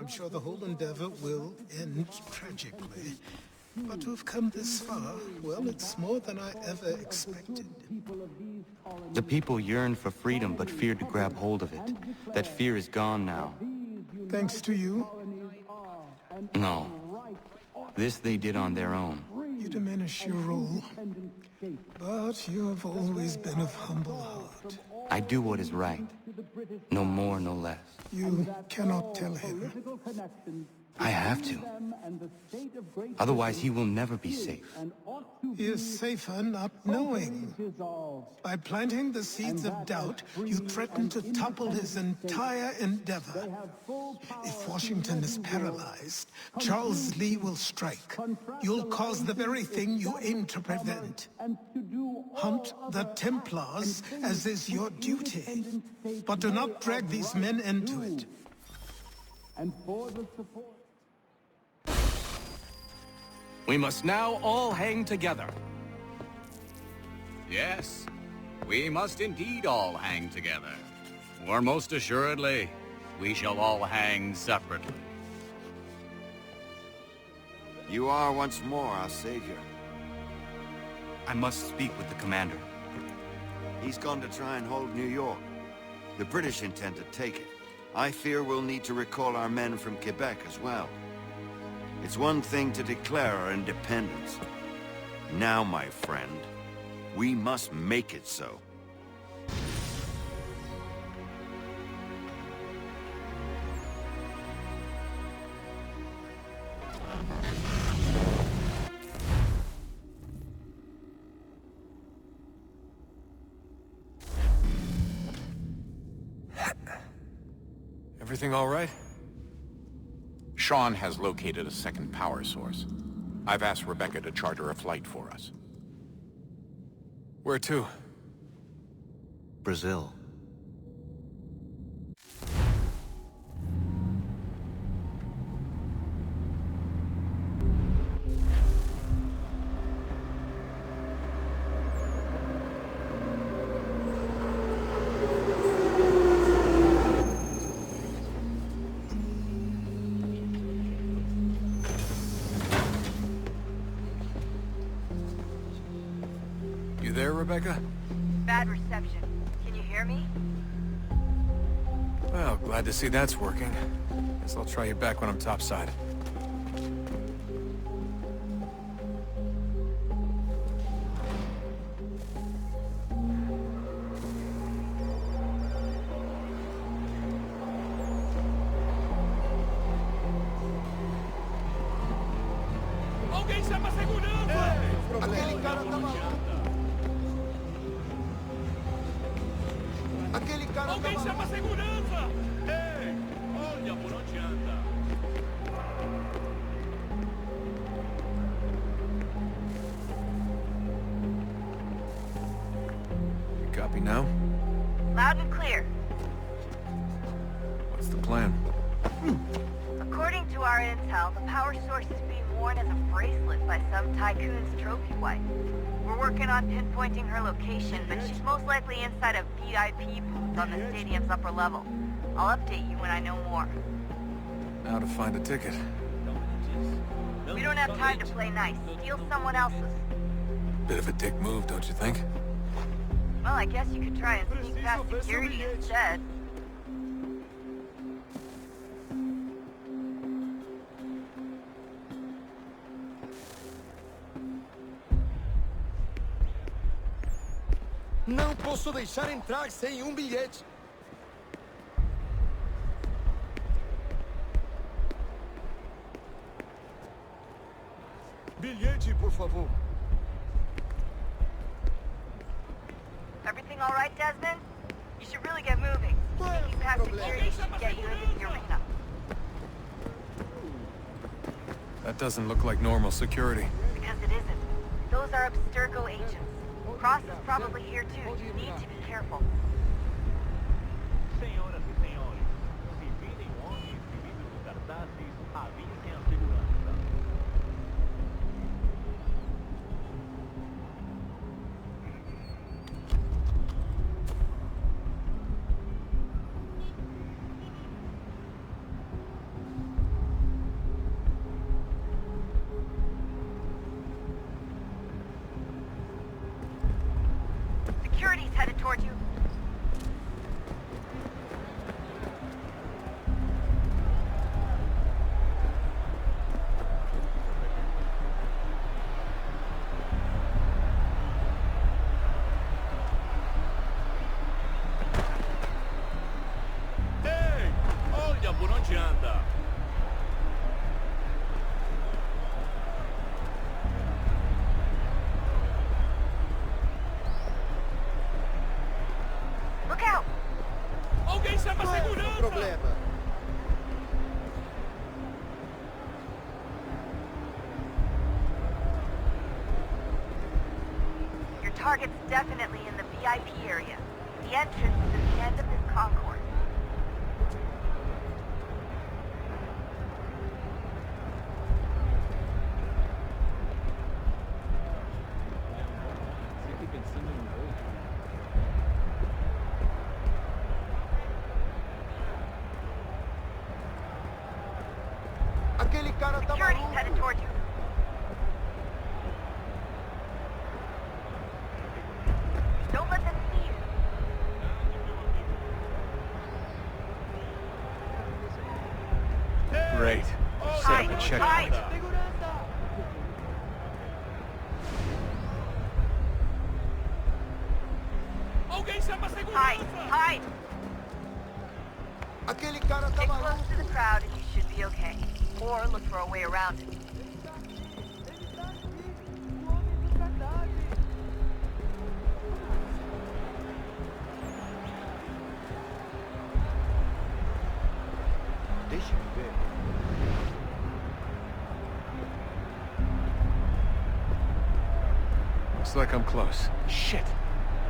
I'm sure the whole endeavor will end tragically. But to have come this far, well, it's more than I ever expected. The people yearned for freedom but feared to grab hold of it. That fear is gone now. Thanks to you? No. This they did on their own. You diminish your role. But you have always been of humble heart. I do what is right. No more, no less. You cannot tell him. I have to. Otherwise, he will never be safe. He is safer not knowing. By planting the seeds of doubt, you threaten to topple his entire endeavor. If Washington is paralyzed, Charles Lee will strike. You'll cause the very thing you aim to prevent. Hunt the Templars, as is your duty. But do not drag these men into it. We must now all hang together. Yes, we must indeed all hang together. Or most assuredly, we shall all hang separately. You are once more our savior. I must speak with the commander. He's gone to try and hold New York. The British intend to take it. I fear we'll need to recall our men from Quebec as well. It's one thing to declare our independence. Now, my friend, we must make it so. Everything all right? Shaun has located a second power source. I've asked Rebecca to charter a flight for us. Where to? Brazil. You there, Rebecca? Bad reception. Can you hear me? Well, glad to see that's working. Guess I'll try you back when I'm topside. Alguém chama a segurança! Aquele cara tá maluco! Aquele cara tá Alguém chama a segurança! Ei, olha por onde anda! You copy now? Loud and clear. What's the plan? According to our intel, the power source is being worn as a bracelet by some tycoon's trophy wife. We're working on pinpointing her location, but she's most likely inside a VIP booth on the stadium's upper level. I'll update you when I know more. Now to find a ticket. We don't have time to play nice. Steal someone else's. Bit of a dick move, don't you think? Well, I guess you could try and sneak past security instead. Não posso deixar entrar sem bilhete. Bilhete, por favor. Everything all right, Desmond? You should really get moving. Sneaking past security should get you into the arena. That doesn't look like normal security. Because it isn't. Those are Abstergo agents. Cross is probably here too. You need to be careful. Senhoras e senhores, se virem homens vestidos de cartazes, avisem a segurança. target's definitely in the VIP area. The entrance is at the end of this concourse. Aquele cara tá Security's maluco. headed towards you. Don't let them see you. Great. Set up a checkpoint. Hide! Hide! Aquele cara tá Get maluco. close to the crowd and you should be okay. Or look for a way around it. Deixa eu ver. Looks like I'm close. Shit.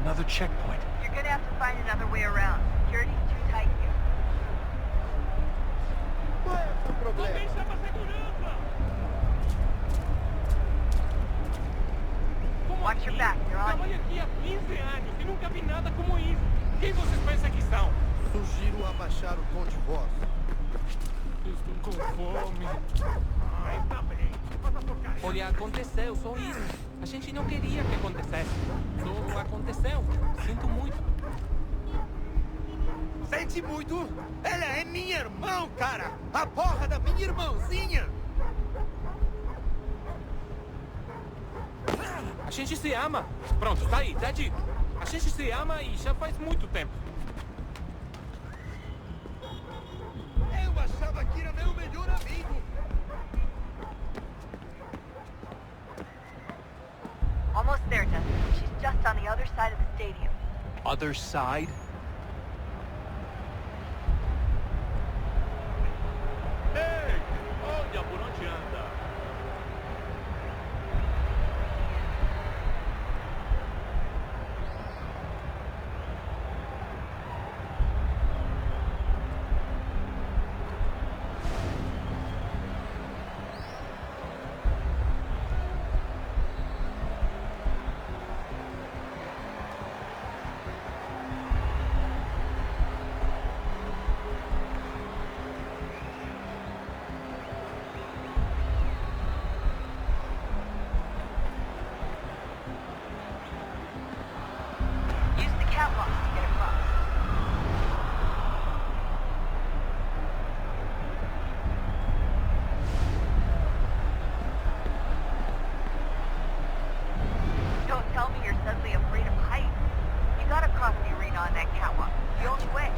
Another checkpoint. You're gonna have to find another way around. Security's too tight here. Qual é o seu problema? Watch your back, they're on you. Aqui há 15 anos e nunca vi nada como isso. Quem vocês pensam que são? Sugiro abaixar o tom de voz. Estou com fome. Ai, tá bem. Mas a porcaria. Olha, aconteceu, só isso. A gente não queria que acontecesse. Só aconteceu. Sinto muito. Sente muito? Ela é minha irmã, cara! A porra da minha irmãzinha! A gente se ama. Pronto, tá aí, tá dito. A gente se ama e já faz muito tempo. Eu achava que era meu melhor amigo! Almost there, Desmond. She's just on the other side of the stadium. Other side? Ei, olha por onde anda. Use the catwalk to get across. Don't tell me you're suddenly afraid of heights. You gotta cross the arena on that catwalk. The only way.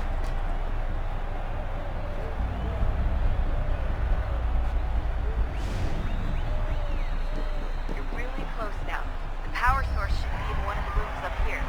You're really close now. The power source should be in one of the rooms up here.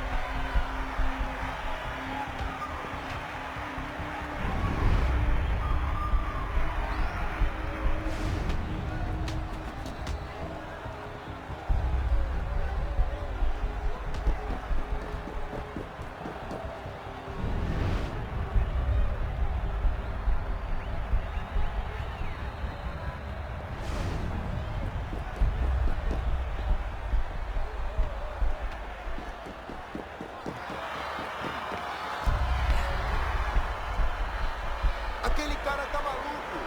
Aquele cara tá maluco!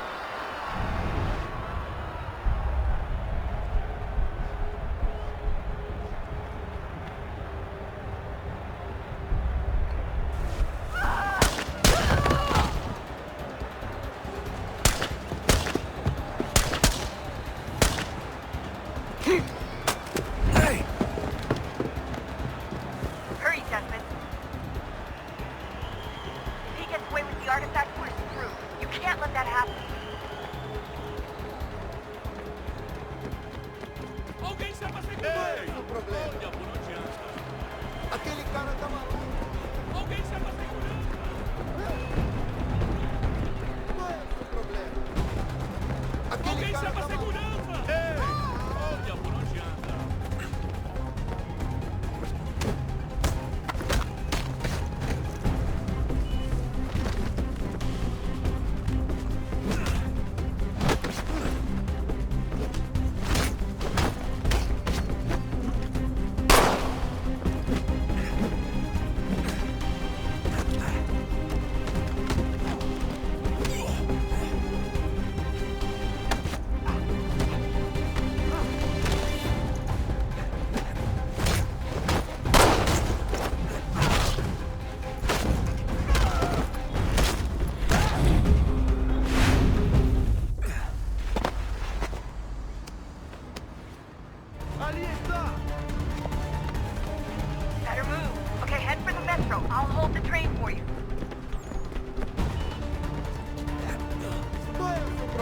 Hurry, Desmond. If he gets away with the artifact, we're screwed. You can't let that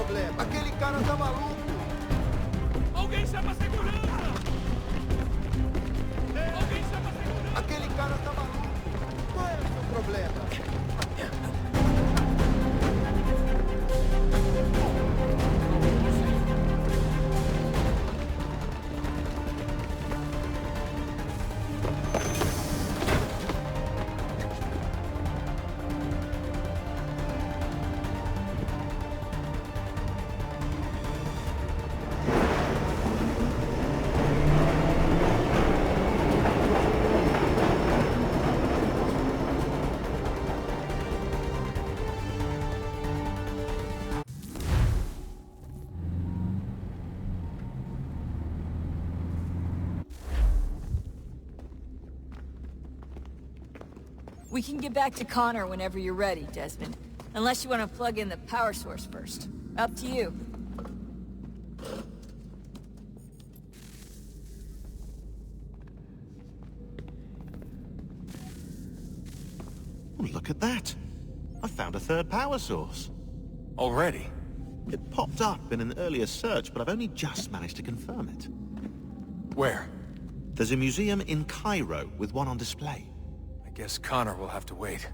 problema? Aquele cara tá maluco! Alguém chama a segurança! Alguém chama a segurança! Aquele cara tá maluco! Qual é o seu problema? We can get back to Connor whenever you're ready, Desmond. Unless you want to plug in the power source first. Up to you. Oh, look at that. I found a third power source. Already? It popped up in an earlier search, but I've only just managed to confirm it. Where? There's a museum in Cairo with one on display. I guess Connor will have to wait.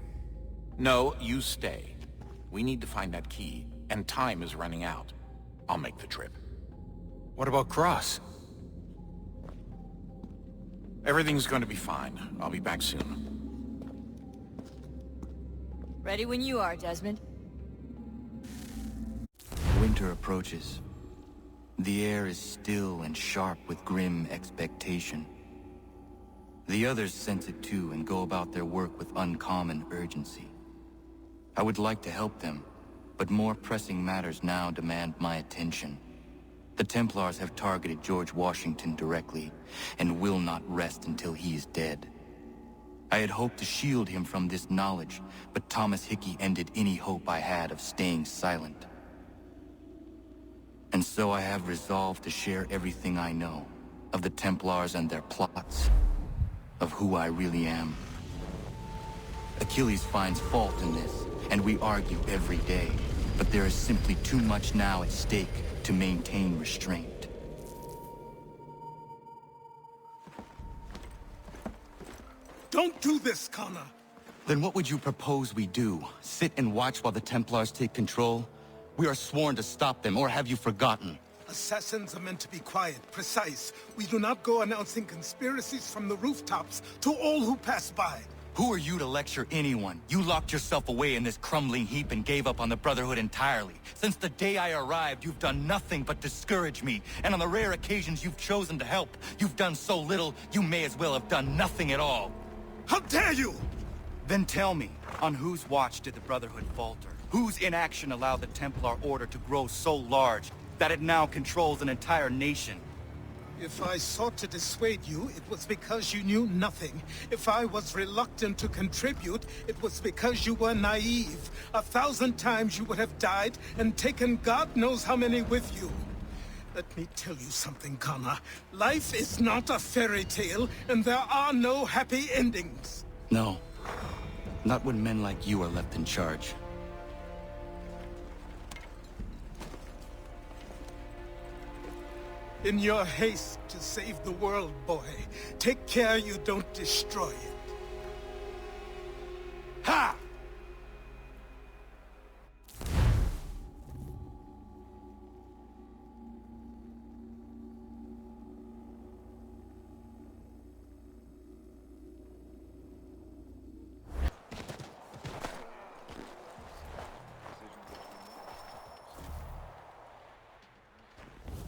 No, you stay. We need to find that key, and time is running out. I'll make the trip. What about Cross? Everything's going to be fine. I'll be back soon. Ready when you are, Desmond. Winter approaches. The air is still and sharp with grim expectation. The others sense it too and go about their work with uncommon urgency. I would like to help them, but more pressing matters now demand my attention. The Templars have targeted George Washington directly, and will not rest until he is dead. I had hoped to shield him from this knowledge, but Thomas Hickey ended any hope I had of staying silent. And so I have resolved to share everything I know, of the Templars and their plots, of who I really am. Achilles finds fault in this, and we argue every day, but there is simply too much now at stake to maintain restraint. Don't do this, Connor! Then what would you propose we do? Sit and watch while the Templars take control? We are sworn to stop them, or have you forgotten? Assassins are meant to be quiet, precise. We do not go announcing conspiracies from the rooftops to all who pass by. Who are you to lecture anyone? You locked yourself away in this crumbling heap and gave up on the Brotherhood entirely. Since the day I arrived, you've done nothing but discourage me. And on the rare occasions you've chosen to help, you've done so little, you may as well have done nothing at all. How dare you! Then tell me, on whose watch did the Brotherhood falter? Whose inaction allowed the Templar Order to grow so large that it now controls an entire nation? If I sought to dissuade you, it was because you knew nothing. If I was reluctant to contribute, it was because you were naive. 1,000 times you would have died and taken God knows how many with you. Let me tell you something, Connor. Life is not a fairy tale, and there are no happy endings. No. Not when men like you are left in charge. In your haste to save the world, boy, take care you don't destroy it. Ha!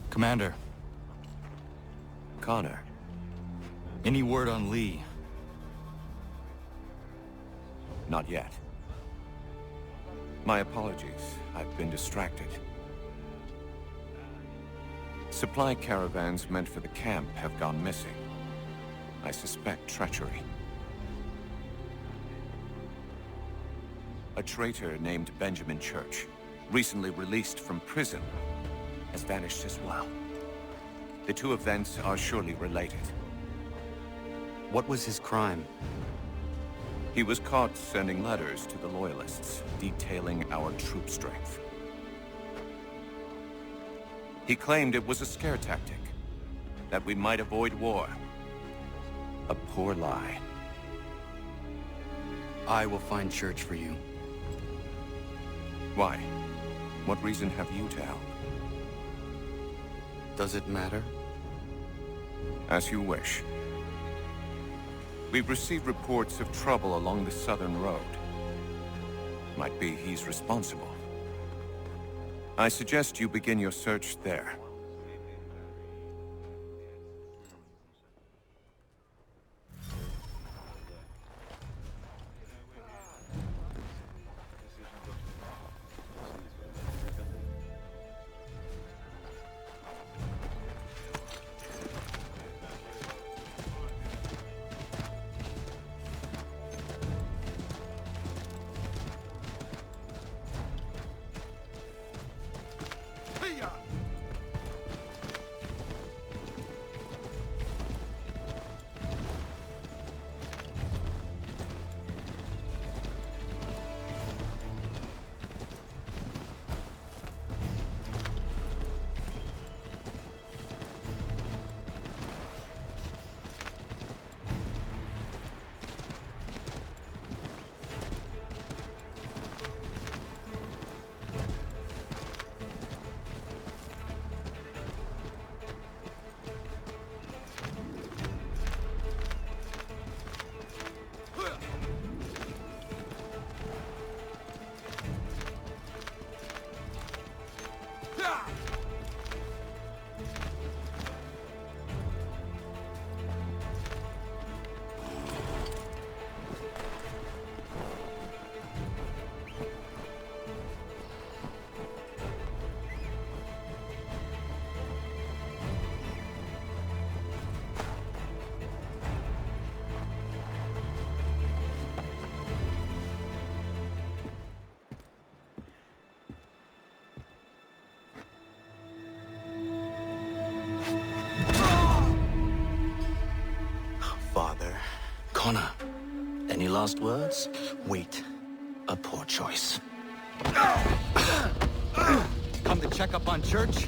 Commander. Connor. Any word on Lee? Not yet. My apologies. I've been distracted. Supply caravans meant for the camp have gone missing. I suspect treachery. A traitor named Benjamin Church, recently released from prison, has vanished as well. The two events are surely related. What was his crime? He was caught sending letters to the Loyalists, detailing our troop strength. He claimed it was a scare tactic, that we might avoid war. A poor lie. I will find Church for you. Why? What reason have you to help? Does it matter? As you wish. We've received reports of trouble along the southern road. Might be he's responsible. I suggest you begin your search there. Connor, any last words? Wait. A poor choice. Come to check up on Church?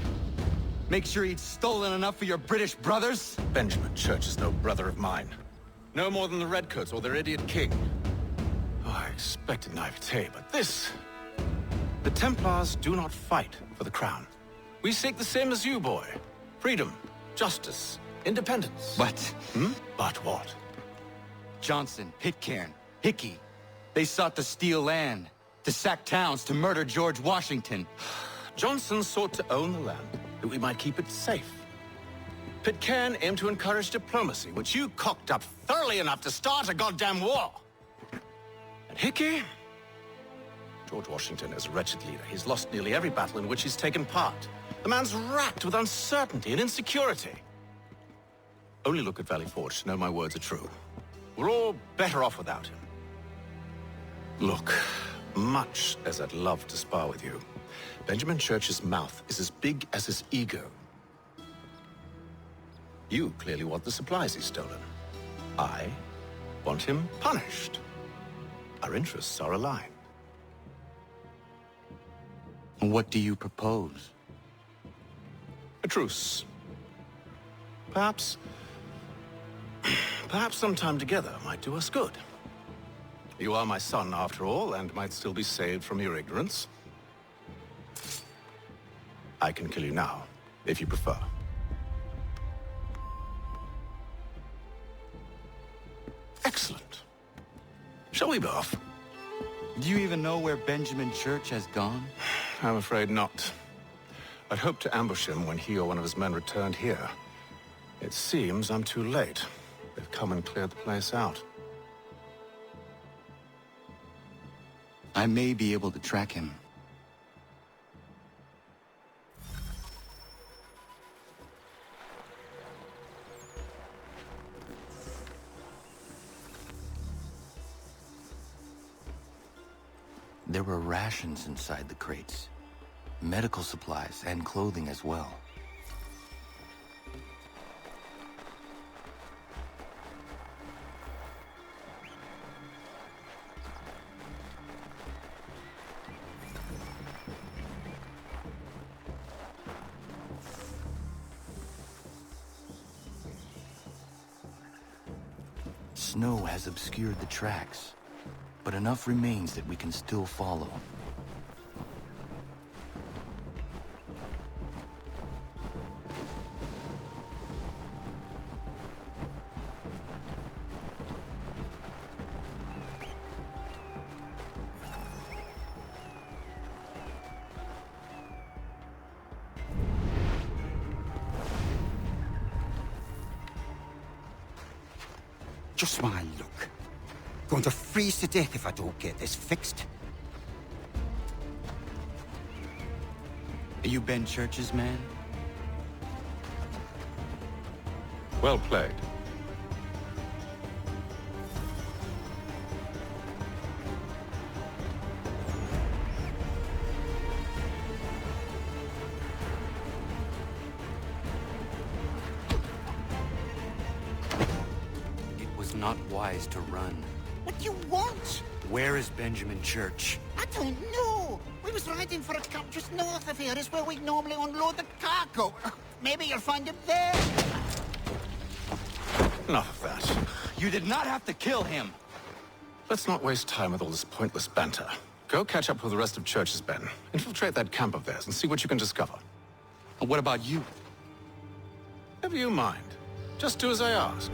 Make sure he'd stolen enough for your British brothers? Benjamin Church is no brother of mine. No more than the Redcoats or their idiot king. Oh, I expected naivete, but this... The Templars do not fight for the crown. We seek the same as you, boy. Freedom, justice, independence. But... But what? Johnson, Pitcairn, Hickey. They sought to steal land, to sack towns, to murder George Washington. Johnson sought to own the land, that we might keep it safe. Pitcairn aimed to encourage diplomacy, which you cocked up thoroughly enough to start a goddamn war. And Hickey? George Washington is a wretched leader. He's lost nearly every battle in which he's taken part. The man's racked with uncertainty and insecurity. Only look at Valley Forge to know my words are true. We're all better off without him. Look, much as I'd love to spar with you, Benjamin Church's mouth is as big as his ego. You clearly want the supplies he's stolen. I want him punished. Our interests are aligned. What do you propose? A truce. Perhaps some time together might do us good. You are my son, after all, and might still be saved from your ignorance. I can kill you now, if you prefer. Excellent. Shall we be off? Do you even know where Benjamin Church has gone? I'm afraid not. I'd hoped to ambush him when he or one of his men returned here. It seems I'm too late. They've come and cleared the place out. I may be able to track him. There were rations inside the crates. Medical supplies and clothing as well. snow has obscured the tracks, but enough remains that we can still follow. Just my luck. Going to freeze to death if I don't get this fixed. Are you Ben Church's man? Well played. Not wise to run. What do you want? Where is Benjamin Church? I don't know. We was riding for a camp just north of here. Is where we normally unload the cargo. Maybe you'll find him there. Enough of that. You did not have to kill him. Let's not waste time with all this pointless banter. Go catch up with the rest of Church's men. Infiltrate that camp of theirs and see what you can discover. And what about you? Never you mind. Just do as I ask.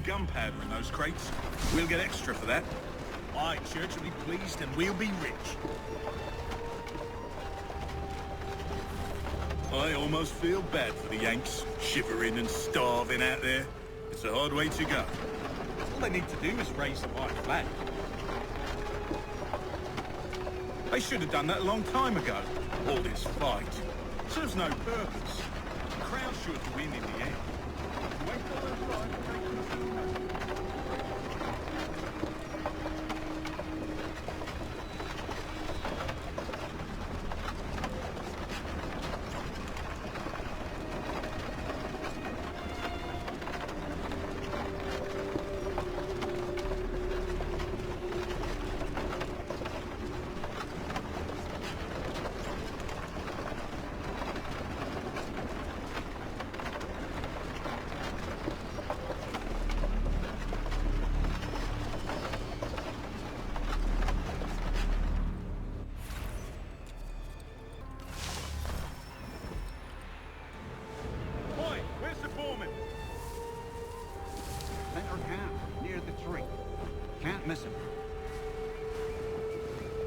Gunpowder in those crates. We'll get extra for that. Aye, Church will be pleased and we'll be rich. I almost feel bad for the Yanks, shivering and starving out there. It's a hard way to go. All they need to do is raise the white flag. They should have done that a long time ago. All this fight serves no purpose. The Crown should win in the end. Wait till those right.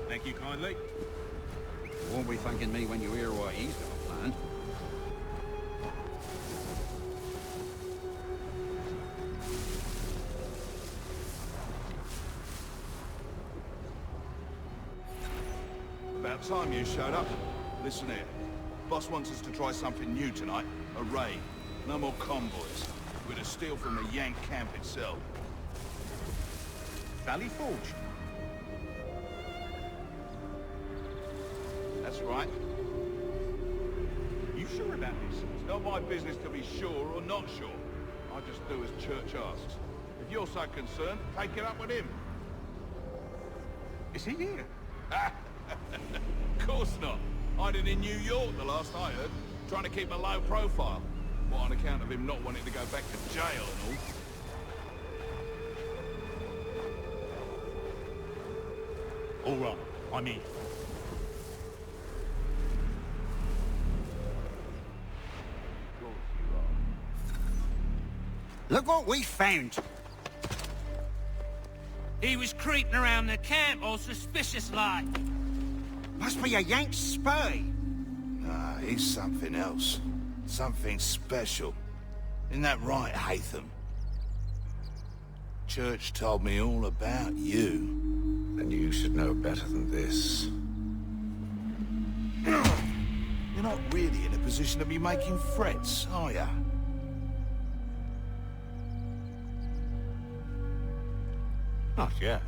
Thank you kindly. You won't be thanking me when you hear what he's got planned. About time you showed up. Listen here. Boss wants us to try something new tonight. A raid. No more convoys. We're to steal from the Yank camp itself. Valley Forge. That's right. You sure about this? It's not my business to be sure or not sure. I just do as Church asks. If you're so concerned, take it up with him. Is he here? Of course not. Hiding in New York, the last I heard. Trying to keep a low profile. What, on account of him not wanting to go back to jail and all? All right, I'm in. Look what we found. He was creeping around the camp all suspicious-like. Must be a Yank spy. Nah, he's something else. Something special. Isn't that right, Haytham? Church told me all about you. Then you should know better than this. You're not really in a position to be making threats, are ya? Not yet.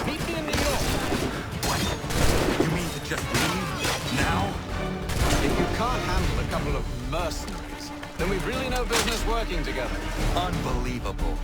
Meet me in New York. What? You mean to just leave? Now? If you can't handle a couple of mercenaries, then we've really no business working together. Unbelievable.